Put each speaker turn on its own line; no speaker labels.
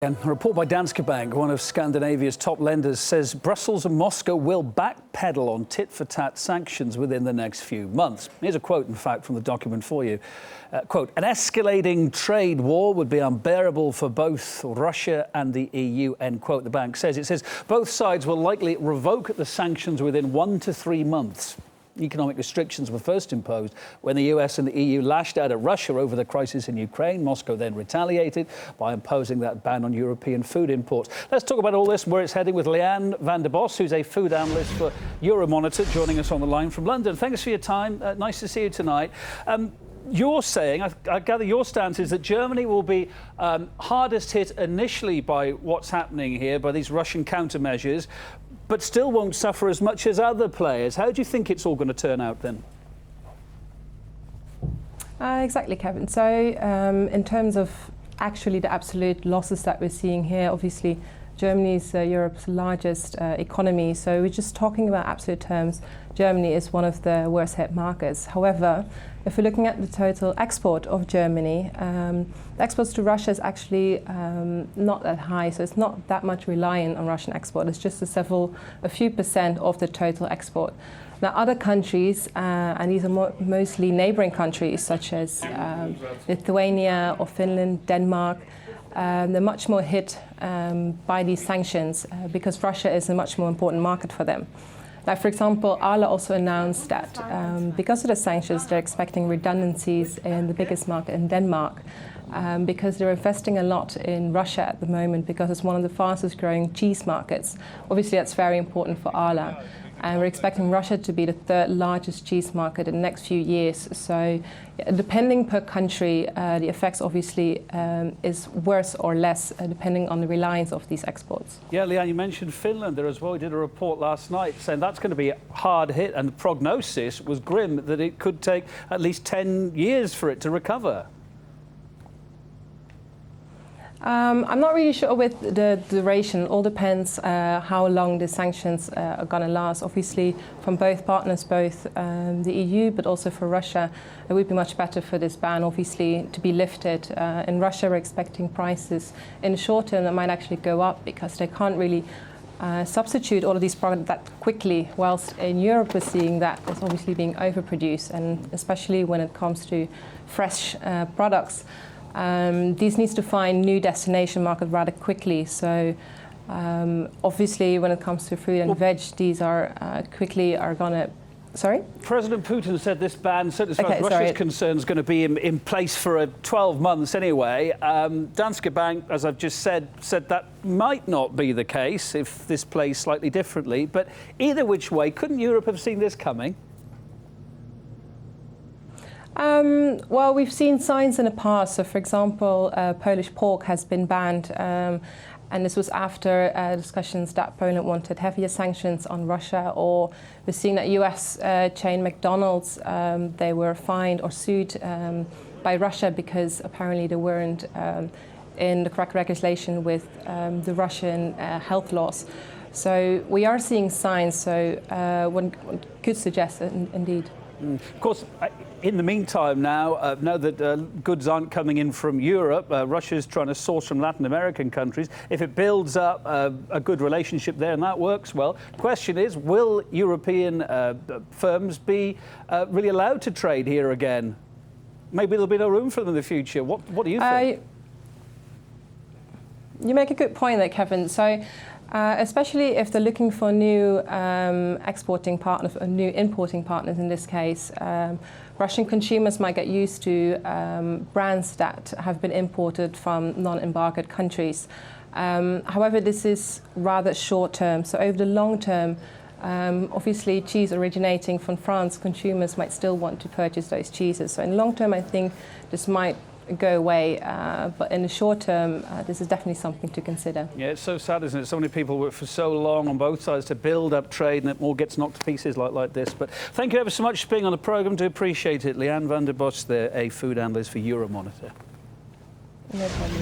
And a report by Danske Bank, one of Scandinavia's top lenders, says Brussels and Moscow will backpedal on tit-for-tat sanctions within the next few months. Here's a quote, in fact, from the document for you. Quote, an escalating trade war would be unbearable for both Russia and the EU, end quote, the bank says. It says both sides will likely revoke the sanctions within 1 to 3 months. Economic restrictions were first imposed when the US and the EU lashed out at Russia over the crisis in Ukraine. Moscow then retaliated by imposing that ban on European food imports. Let's talk about all this and where it's heading with Lianne van der Bos, who's a food analyst for Euromonitor, joining us on the line from London. Thanks for your time. Nice to see you tonight. You're saying, I gather your stance is that Germany will be hardest hit initially by what's happening here, by these Russian countermeasures, but still won't suffer as much as other players. How do you think it's all going to turn out then?
Exactly, Kevin. So in terms of actually the absolute losses that we're seeing here, obviously Germany is Europe's largest economy. So we're just talking about absolute terms. Germany is one of the worst hit markets. However, if we're looking at the total export of Germany, the exports to Russia is actually not that high, so it's not that much reliant on Russian export. It's just a few percent of the total export. Now, other countries, and these are mostly neighboring countries such as Lithuania or Finland, Denmark, they're much more hit by these sanctions because Russia is a much more important market for them. Now, for example, Arla also announced that because of the sanctions, they're expecting redundancies in the biggest market in Denmark because they're investing a lot in Russia at the moment because it's one of the fastest growing cheese markets. Obviously, that's very important for Arla. And we're expecting Russia to be the third largest cheese market in the next few years. So depending per country, the effects obviously is worse or less depending on the reliance of these exports.
Yeah, Lianne, you mentioned Finland there as well. We did a report last night saying that's going to be a hard hit, and the prognosis was grim that it could take at least 10 years for it to recover.
I'm not really sure with the duration. It all depends how long the sanctions are going to last. Obviously, from both partners, both the EU, but also for Russia, it would be much better for this ban, obviously, to be lifted. In Russia, we're expecting prices in the short term that might actually go up because they can't really substitute all of these products that quickly, whilst in Europe we're seeing that it's obviously being overproduced, and especially when it comes to fresh products. These needs to find new destination market rather quickly. So obviously when it comes to fruit and veg, these are going to... Sorry?
President Putin said this ban, certainly as far as Russia is concerned, is going to be in place for 12 months anyway. Danske Bank, as I've just said that might not be the case if this plays slightly differently. But either which way, couldn't Europe have seen this coming?
Well, we've seen signs in the past. So, for example, Polish pork has been banned, and this was after discussions that Poland wanted heavier sanctions on Russia. Or we're seeing that US chain McDonald's, they were fined or sued by Russia because apparently they weren't in the correct legislation with the Russian health laws. So we are seeing signs, so one could suggest it, indeed.
Of course, in the meantime now that goods aren't coming in from Europe, Russia's trying to source from Latin American countries. If it builds up a good relationship there and that works well, the question is, will European firms be really allowed to trade here again? Maybe there'll be no room for them in the future. What do you think?
You make a good point there, Kevin. So, especially if they're looking for new exporting partners, or new importing partners in this case, Russian consumers might get used to brands that have been imported from non-embargoed countries. However, this is rather short term. So over the long term, obviously cheese originating from France, consumers might still want to purchase those cheeses. So in the long term, I think this might go away, but in the short term, this is definitely something to consider.
Yeah, it's so sad, isn't it? So many people work for so long on both sides to build up trade, and it all gets knocked to pieces like this. But thank you ever so much for being on the programme. Do appreciate it. Lianne van der Bos, there, a food analyst for Euromonitor.
No problem.